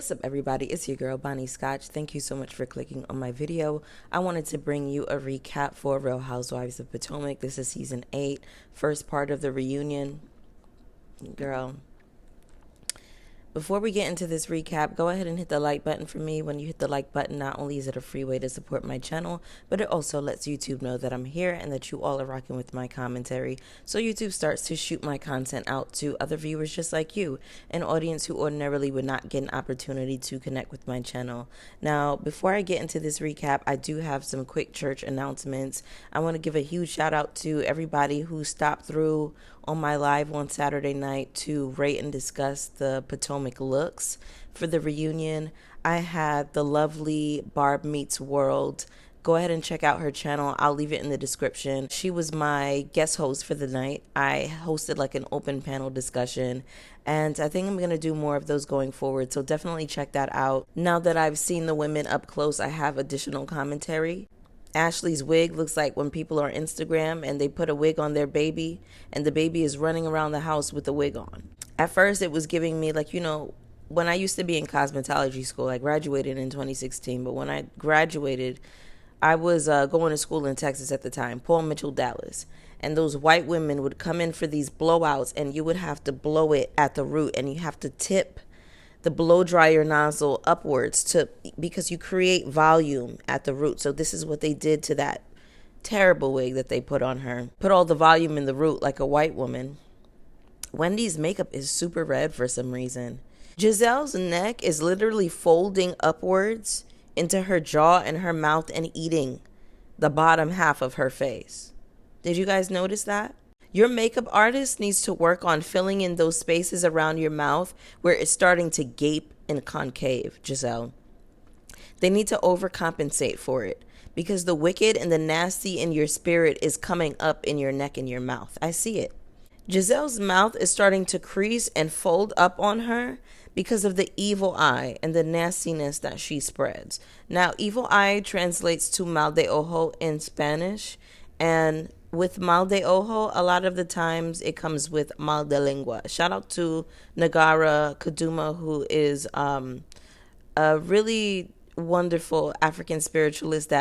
What's up, everybody? It's your girl Bonnie Scotch. Thank you so much for clicking on my video. I wanted to bring you a recap for Real Housewives of Potomac. This is season 8, first part of the reunion. Girl, before we get into this recap, go ahead and hit the like button for me. When you hit the like button, not only is it a free way to support my channel, but it also lets YouTube know that I'm here and that you all are rocking with my commentary. So YouTube starts to shoot my content out to other viewers just like you, an audience who ordinarily would not get an opportunity to connect with my channel. Now, before I get into this recap, I do have some quick church announcements. I want to give a huge shout out to everybody who stopped through on my live on Saturday night to rate and discuss the Potomac looks for the reunion. I had the lovely Barb Meets World. Go ahead and check out her channel. I'll leave it in the description. She was my guest host for the night. I hosted like an open panel discussion, and I think I'm going to do more of those going forward. So definitely check that out. Now that I've seen the women up close, I have additional commentary. Ashley's wig looks like when people are on Instagram and they put a wig on their baby and the baby is running around the house with the wig on. At first it was giving me like, when I used to be in cosmetology school, I graduated in 2016, but when I graduated, I was going to school in Texas at the time, Paul Mitchell, Dallas. And those white women would come in for these blowouts and you would have to blow it at the root and you have to tip the blow dryer nozzle upwards because you create volume at the root. So this is what they did to that terrible wig that they put on her. Put all the volume in the root like a white woman. Wendy's makeup is super red for some reason. Giselle's neck is literally folding upwards into her jaw and her mouth and eating the bottom half of her face. Did you guys notice that? Your makeup artist needs to work on filling in those spaces around your mouth where it's starting to gape and concave, Giselle. They need to overcompensate for it because the wicked and the nasty in your spirit is coming up in your neck and your mouth. I see it. Giselle's mouth is starting to crease and fold up on her because of the evil eye and the nastiness that she spreads. Now, evil eye translates to mal de ojo in Spanish, and with mal de ojo, a lot of the times it comes with mal de lengua. Shout out to Nagara Kaduma, who is a really wonderful African spiritualist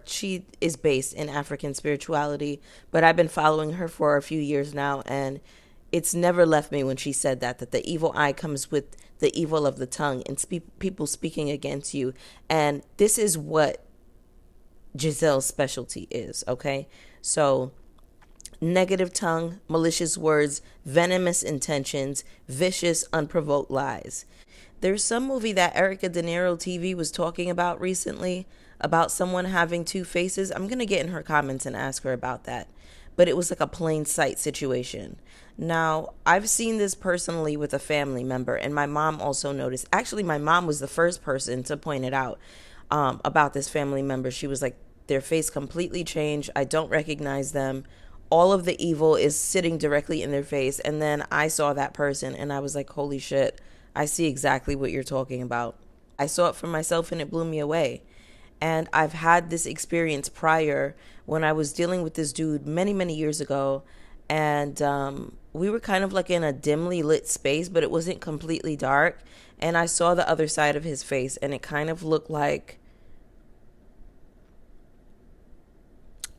she is based in African spirituality, but I've been following her for a few years now, and it's never left me when she said that the evil eye comes with the evil of the tongue and people speaking against you. And this is what Giselle's specialty is, okay? So negative tongue, malicious words, venomous intentions, vicious, unprovoked lies. There's some movie that Erica De Niro TV was talking about recently about someone having two faces. I'm going to get in her comments and ask her about that. But it was like a plain sight situation. Now, I've seen this personally with a family member, and my mom also noticed. Actually, my mom was the first person to point it out about this family member. She was like, their face completely changed. I don't recognize them. All of the evil is sitting directly in their face. And then I saw that person and I was like, holy shit, I see exactly what you're talking about. I saw it for myself and it blew me away. And I've had this experience prior when I was dealing with this dude many, many years ago. And we were kind of like in a dimly lit space, but it wasn't completely dark. And I saw the other side of his face and it kind of looked like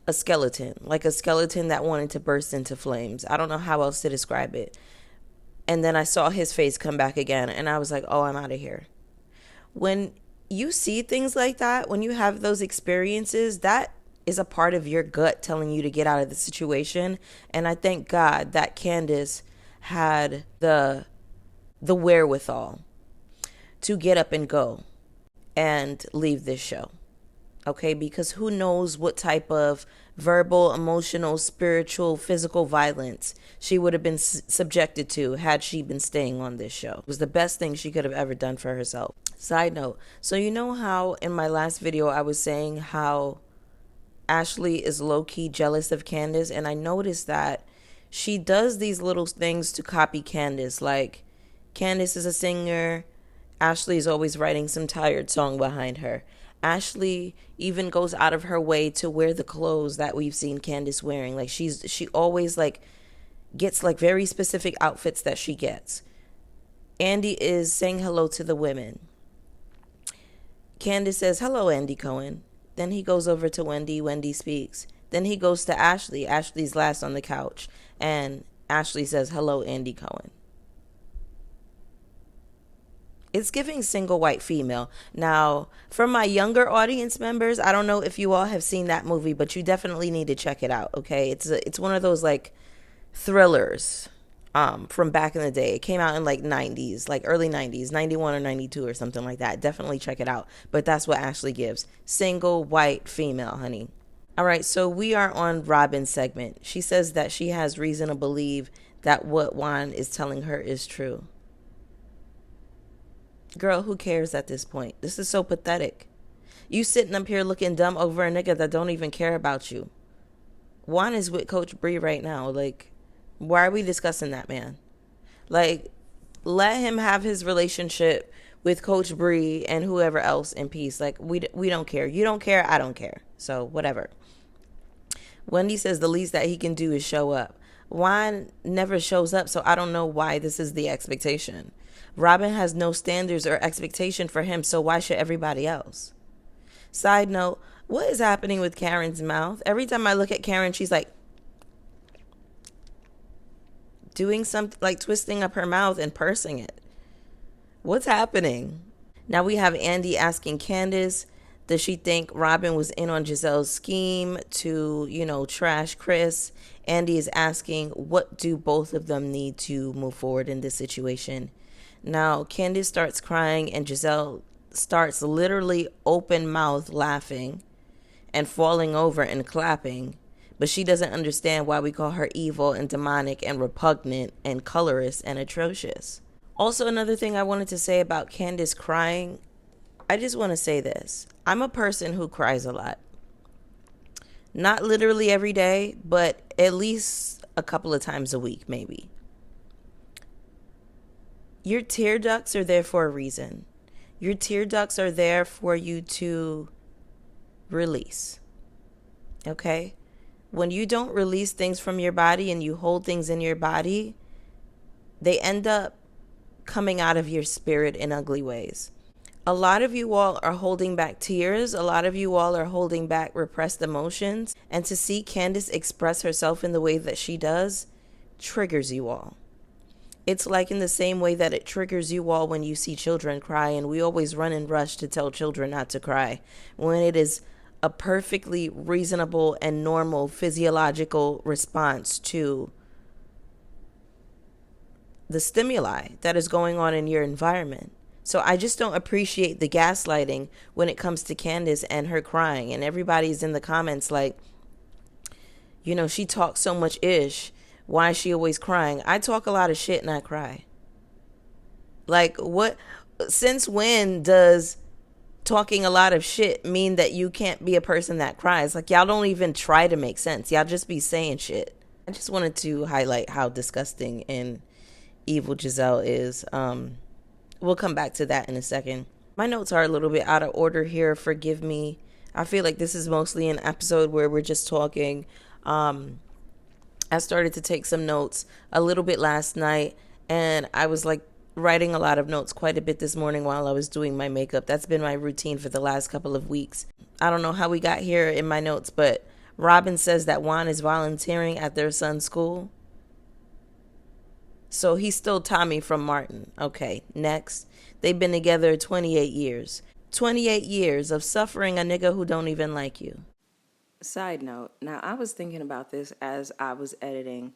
a skeleton that wanted to burst into flames. I don't know how else to describe it. And then I saw his face come back again and I was like, oh, I'm out of here. When you see things like that, when you have those experiences, that is a part of your gut telling you to get out of the situation. And I thank God that Candice had the wherewithal to get up and go and leave this show. Okay, because who knows what type of verbal, emotional, spiritual, physical violence she would have been subjected to had she been staying on this show. It was the best thing she could have ever done for herself. Side note, so you know how in my last video I was saying how Ashley is low-key jealous of Candice, and I noticed that she does these little things to copy Candice. Like, Candice is a singer, Ashley is always writing some tired song behind her. Ashley even goes out of her way to wear the clothes that we've seen Candice wearing. Like she always like gets like very specific outfits that she gets. Andy is saying hello to the women. Candice says, hello, Andy Cohen. Then he goes over to Wendy. Wendy speaks. Then he goes to Ashley. Ashley's last on the couch. And Ashley says, hello, Andy Cohen. It's giving single white female. Now, for my younger audience members, I don't know if you all have seen that movie, but you definitely need to check it out, okay? It's one of those, like, thrillers from back in the day. It came out in, like, 90s, like, early 90s, 91 or 92 or something like that. Definitely check it out. But that's what Ashley gives. Single white female, honey. All right, so we are on Robin's segment. She says that she has reason to believe that what Juan is telling her is true. Girl, who cares at this point? This is so pathetic. You sitting up here looking dumb over a nigga that don't even care about you. Juan is with Coach Bree right now. Like, why are we discussing that, man? Like, let him have his relationship with Coach Bree and whoever else in peace. Like, we don't care. You don't care. I don't care. So, whatever. Wendy says the least that he can do is show up. Juan never shows up, so I don't know why this is the expectation. Robin has no standards or expectation for him, so why should everybody else? Side note, what is happening with Karen's mouth? Every time I look at Karen, she's like doing something, like twisting up her mouth and pursing it. What's happening? Now we have Andy asking Candice, does she think Robin was in on Giselle's scheme to, trash Chris? Andy is asking, what do both of them need to move forward in this situation? Now, Candice starts crying and Giselle starts literally open mouth laughing and falling over and clapping. But she doesn't understand why we call her evil and demonic and repugnant and colorist and atrocious. Also, another thing I wanted to say about Candice crying, I just want to say this. I'm a person who cries a lot. Not literally every day, but at least a couple of times a week, maybe. Your tear ducts are there for a reason. Your tear ducts are there for you to release. Okay? When you don't release things from your body and you hold things in your body, they end up coming out of your spirit in ugly ways. A lot of you all are holding back tears. A lot of you all are holding back repressed emotions. And to see Candice express herself in the way that she does triggers you all. It's like in the same way that it triggers you all when you see children cry, and we always run and rush to tell children not to cry, when it is a perfectly reasonable and normal physiological response to the stimuli that is going on in your environment. So I just don't appreciate the gaslighting when it comes to Candice and her crying, and everybody's in the comments like, she talks so much ish. Why is she always crying? I talk a lot of shit and I cry. Like, what? Since when does talking a lot of shit mean that you can't be a person that cries? Like, y'all don't even try to make sense. Y'all just be saying shit. I just wanted to highlight how disgusting and evil Giselle is. We'll come back to that in a second. My notes are a little bit out of order here. Forgive me. I feel like this is mostly an episode where we're just talking. I started to take some notes a little bit last night, and I was like writing a lot of notes quite a bit this morning while I was doing my makeup. That's been my routine for the last couple of weeks. I don't know how we got here in my notes, but Robin says that Juan is volunteering at their son's school. So he's still Tommy from Martin. Okay, next. They've been together 28 years. 28 years of suffering a nigga who don't even like you. Side note, now I was thinking about this as I was editing,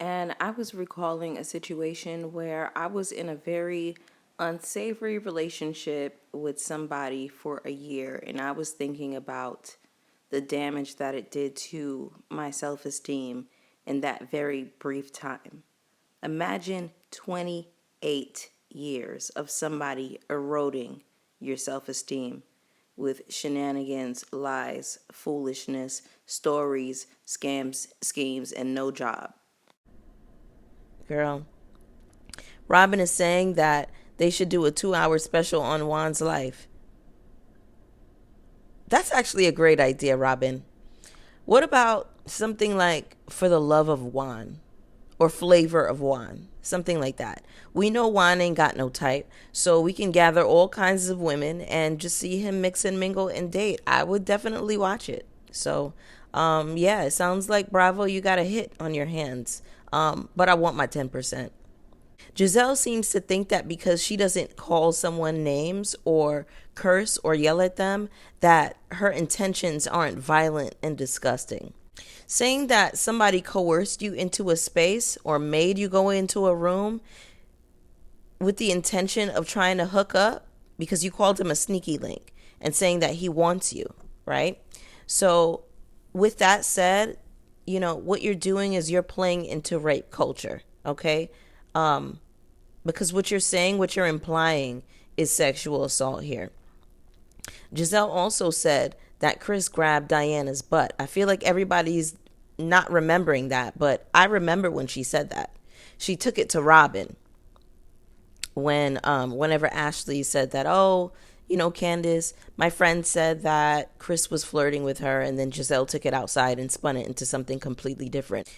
and I was recalling a situation where I was in a very unsavory relationship with somebody for a year, and I was thinking about the damage that it did to my self-esteem in that very brief time. Imagine 28 years of somebody eroding your self-esteem with shenanigans, lies, foolishness, stories, scams, schemes, and no job. Girl, Robin is saying that they should do a 2-hour special on Juan's life. That's actually a great idea, Robin. What about something like For the Love of Juan or flavor of wine, something like that. We know wine ain't got no type, so we can gather all kinds of women and just see him mix and mingle and date. I would definitely watch it. So, yeah, it sounds like Bravo, you got a hit on your hands. But I want my 10%. Giselle seems to think that because she doesn't call someone names or curse or yell at them, that her intentions aren't violent and disgusting. Saying that somebody coerced you into a space or made you go into a room with the intention of trying to hook up because you called him a sneaky link and saying that he wants you, right? So with that said, you know, what you're doing is you're playing into rape culture, okay? Because what you're saying, what you're implying is sexual assault here. Giselle also said that Chris grabbed Diana's butt. I feel like everybody's not remembering that, but I remember when she said that. She took it to Robin whenever Ashley said that, oh, you know, Candice, my friend said that Chris was flirting with her, and then Giselle took it outside and spun it into something completely different.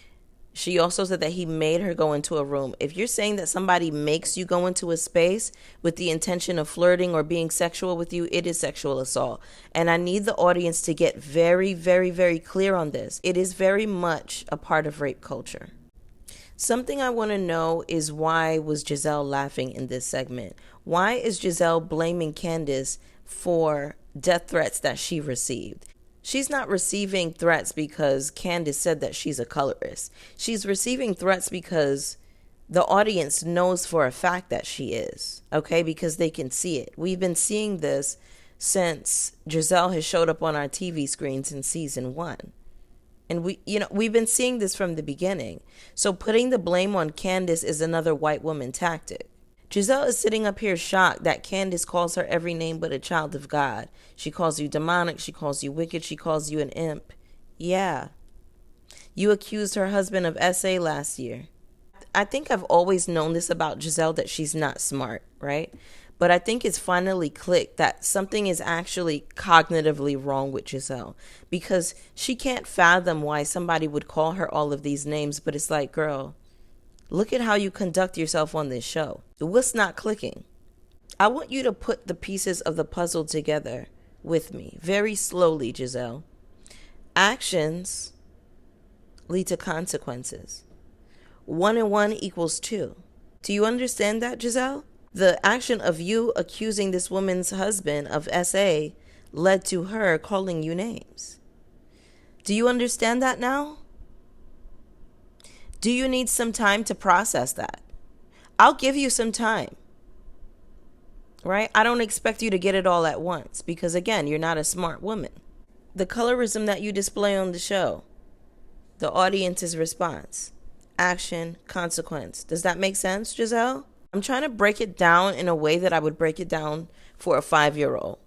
She also said that he made her go into a room. If you're saying that somebody makes you go into a space with the intention of flirting or being sexual with you, it is sexual assault. And I need the audience to get very, very, very clear on this. It is very much a part of rape culture. Something I want to know is, why was Giselle laughing in this segment? Why is Giselle blaming Candice for death threats that she received? She's not receiving threats because Candice said that she's a colorist. She's receiving threats because the audience knows for a fact that she is, okay? Because they can see it. We've been seeing this since Giselle has showed up on our TV screens in season 1. And we've been seeing this from the beginning. So putting the blame on Candice is another white woman tactic. Giselle is sitting up here shocked that Candice calls her every name but a child of God. She calls you demonic. She calls you wicked. She calls you an imp. Yeah. You accused her husband of SA last year. I think I've always known this about Giselle, that she's not smart, right? But I think it's finally clicked that something is actually cognitively wrong with Giselle, because she can't fathom why somebody would call her all of these names. But it's like, girl, look at how you conduct yourself on this show. What's not clicking? I want you to put the pieces of the puzzle together with me, very slowly, Giselle. Actions lead to consequences. 1 and 1 equals 2. Do you understand that, Giselle? The action of you accusing this woman's husband of SA led to her calling you names. Do you understand that now? Do you need some time to process that? I'll give you some time, right? I don't expect you to get it all at once because, again, you're not a smart woman. The colorism that you display on the show, the audience's response, action, consequence. Does that make sense, Giselle? I'm trying to break it down in a way that I would break it down for a 5-year-old,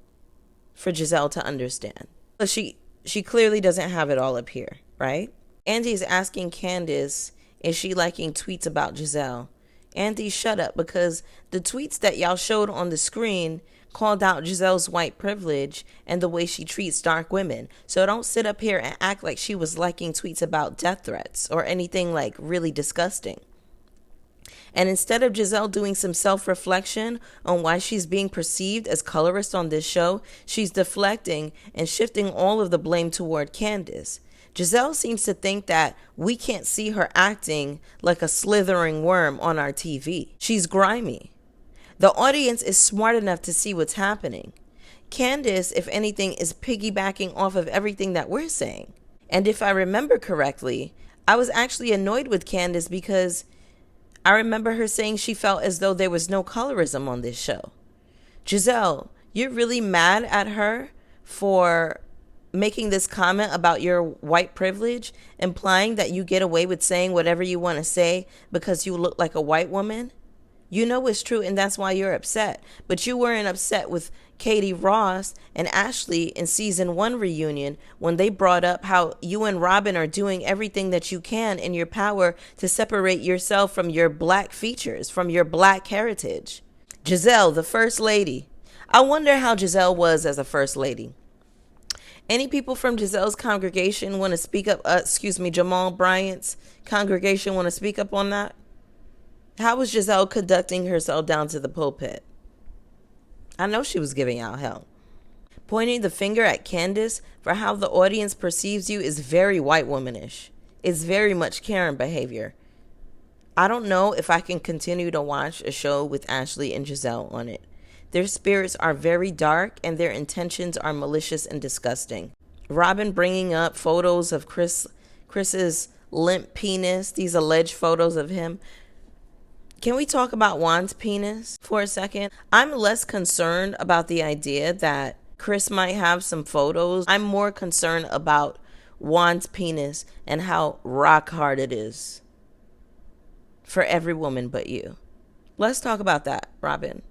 for Giselle to understand. But she clearly doesn't have it all up here, right? Andy is asking Candice, is she liking tweets about Giselle? Andy, shut up, because the tweets that y'all showed on the screen called out Giselle's white privilege and the way she treats dark women. So don't sit up here and act like she was liking tweets about death threats or anything like really disgusting. And instead of Giselle doing some self-reflection on why she's being perceived as colorist on this show, she's deflecting and shifting all of the blame toward Candice. Giselle seems to think that we can't see her acting like a slithering worm on our TV. She's grimy. The audience is smart enough to see what's happening. Candice, if anything, is piggybacking off of everything that we're saying. And if I remember correctly, I was actually annoyed with Candice because I remember her saying she felt as though there was no colorism on this show. Giselle, you're really mad at her for making this comment about your white privilege, implying that you get away with saying whatever you want to say because you look like a white woman? You know it's true, and that's why you're upset. But you weren't upset with Katie Ross and Ashley in season 1 reunion when they brought up how you and Robin are doing everything that you can in your power to separate yourself from your black features, from your black heritage. Giselle, the first lady. I wonder how Giselle was as a first lady. Any people from Giselle's congregation want to speak up? Jamal Bryant's congregation want to speak up on that? How was Giselle conducting herself down to the pulpit? I know she was giving out hell. Pointing the finger at Candice for how the audience perceives you is very white womanish. It's very much Karen behavior. I don't know if I can continue to watch a show with Ashley and Giselle on it. Their spirits are very dark and their intentions are malicious and disgusting. Robin bringing up photos of Chris's limp penis, these alleged photos of him. Can we talk about Juan's penis for a second? I'm less concerned about the idea that Chris might have some photos. I'm more concerned about Juan's penis and how rock hard it is for every woman but you. Let's talk about that, Robin.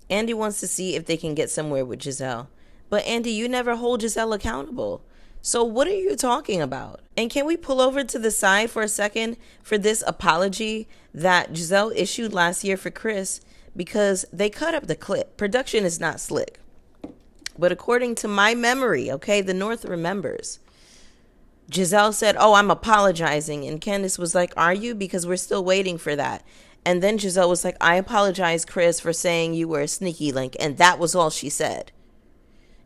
Andy wants to see if they can get somewhere with Giselle. But Andy, you never hold Giselle accountable. So what are you talking about? And can we pull over to the side for a second for this apology that Giselle issued last year for Chris? Because they cut up the clip. Production is not slick. But according to my memory, okay, the North remembers. Giselle said, "Oh, I'm apologizing." And Candice was like, "Are you? Because we're still waiting for that." And then Giselle was like, "I apologize, Chris, for saying you were a sneaky link." And that was all she said.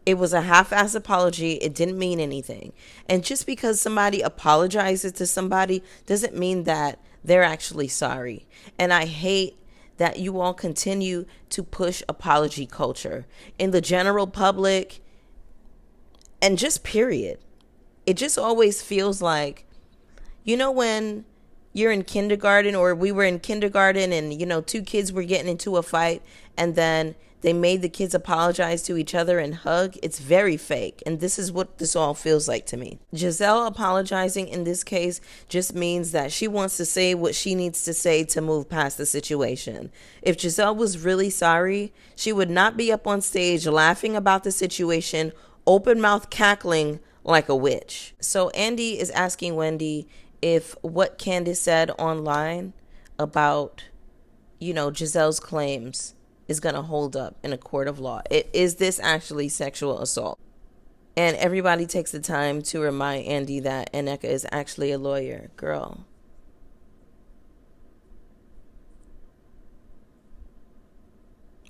It was a half-ass apology. It didn't mean anything. And just because somebody apologizes to somebody doesn't mean that they're actually sorry. And I hate that you all continue to push apology culture in the general public and just period. It just always feels like, when you're in kindergarten, or we were in kindergarten and, two kids were getting into a fight and then they made the kids apologize to each other and hug. It's very fake. And this is what this all feels like to me. Giselle apologizing in this case just means that she wants to say what she needs to say to move past the situation. If Giselle was really sorry, she would not be up on stage laughing about the situation, open mouth cackling like a witch. So Andy is asking Wendy if what Candice said online about, Giselle's claims is going to hold up in a court of law. Is this actually sexual assault? And everybody takes the time to remind Andy that Nneka is actually a lawyer. Girl.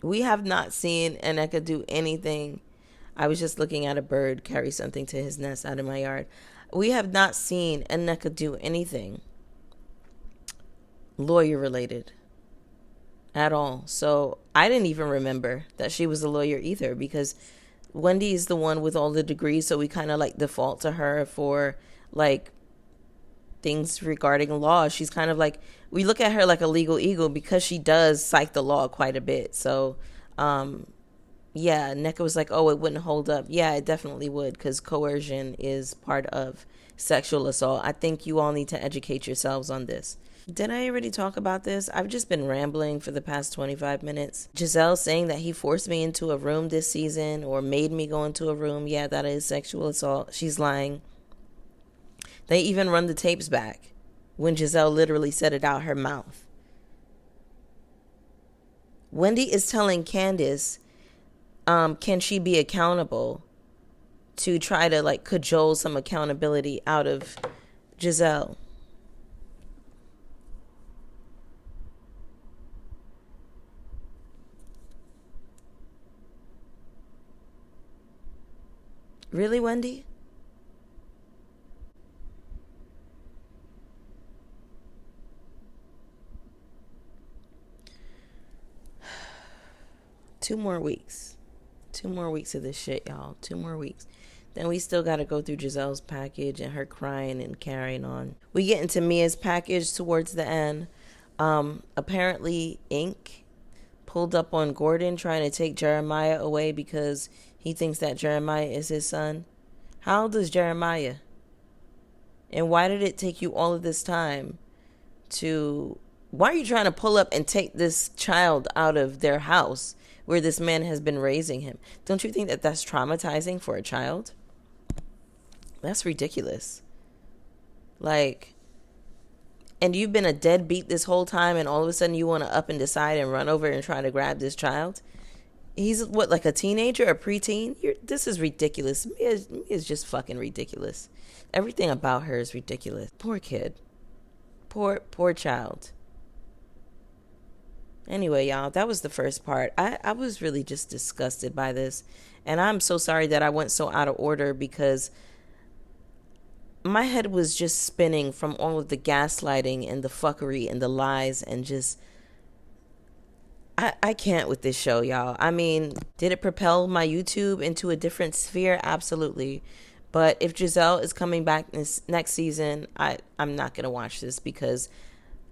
We have not seen Nneka do anything. I was just looking at a bird carry something to his nest out of my yard. We have not seen Nneka do anything lawyer related at all. So I didn't even remember that she was a lawyer either, because Wendy is the one with all the degrees, so we kind of default to her for things regarding law. She's kind of we look at her like a legal eagle because she does cite the law quite a bit. So yeah, Nneka was like, "Oh, it wouldn't hold up." Yeah, it definitely would, because coercion is part of sexual assault. I think you all need to educate yourselves on this. Did I already talk about this? I've just been rambling for the past 25 minutes. Giselle saying that he forced me into a room this season or made me go into a room. Yeah, that is sexual assault. She's lying. They even run the tapes back when Giselle literally said it out her mouth. Wendy is telling Candice, can she be accountable, to try to cajole some accountability out of Giselle. Really, Wendy? Two more weeks. 2 more weeks of this shit, y'all. 2 more weeks. Then we still got to go through Giselle's package and her crying and carrying on. We get into Mia's package towards the end. Apparently, Ink pulled up on Gordon trying to take Jeremiah away because he thinks that Jeremiah is his son. How old is Jeremiah? And why did it take you all of this time to... Why are you trying to pull up and take this child out of their house where this man has been raising him? Don't you think that that's traumatizing for a child? That's ridiculous. And you've been a deadbeat this whole time, and all of a sudden you want to up and decide and run over and try to grab this child? He's what, like a teenager, a preteen? This is ridiculous. Mia is just fucking ridiculous. Everything about her is ridiculous. Poor kid. Poor child. Anyway, y'all, that was the first part. I was really just disgusted by this. And I'm so sorry that I went so out of order because my head was just spinning from all of the gaslighting and the fuckery and the lies and just I can't with this show, y'all. I mean, did it propel my YouTube into a different sphere? Absolutely. But if Giselle is coming back this next season, I'm not going to watch this because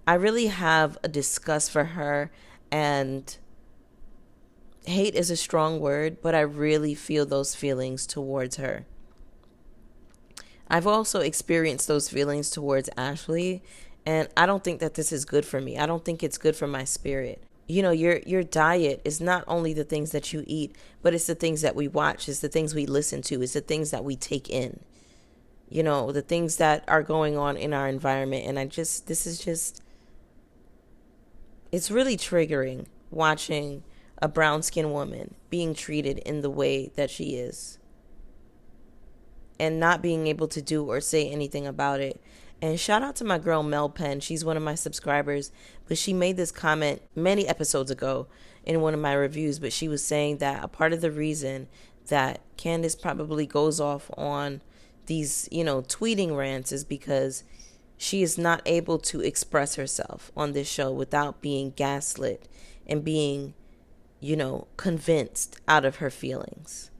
I really have a disgust for her, and hate is a strong word, but I really feel those feelings towards her. I've also experienced those feelings towards Ashley, and I don't think that this is good for me. I don't think it's good for my spirit. You know, your diet is not only the things that you eat, but it's the things that we watch, it's the things we listen to, it's the things that we take in. You know, the things that are going on in our environment. And this is just, it's really triggering watching a brown-skinned woman being treated in the way that she is and not being able to do or say anything about it. And shout out to my girl Mel Penn. She's one of my subscribers, but she made this comment many episodes ago in one of my reviews, but she was saying that a part of the reason that Candice probably goes off on these, tweeting rants is because she is not able to express herself on this show without being gaslit and being, convinced out of her feelings.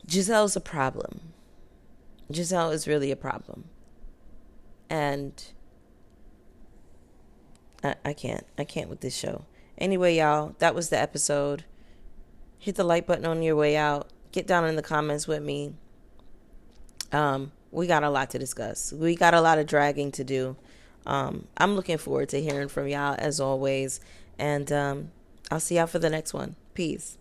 Giselle's a problem. Giselle is really a problem. And I can't with this show. Anyway, y'all, that was the episode. Hit the like button on your way out. Get down in the comments with me. We got a lot to discuss. We got a lot of dragging to do. I'm looking forward to hearing from y'all as always. And I'll see y'all for the next one. Peace.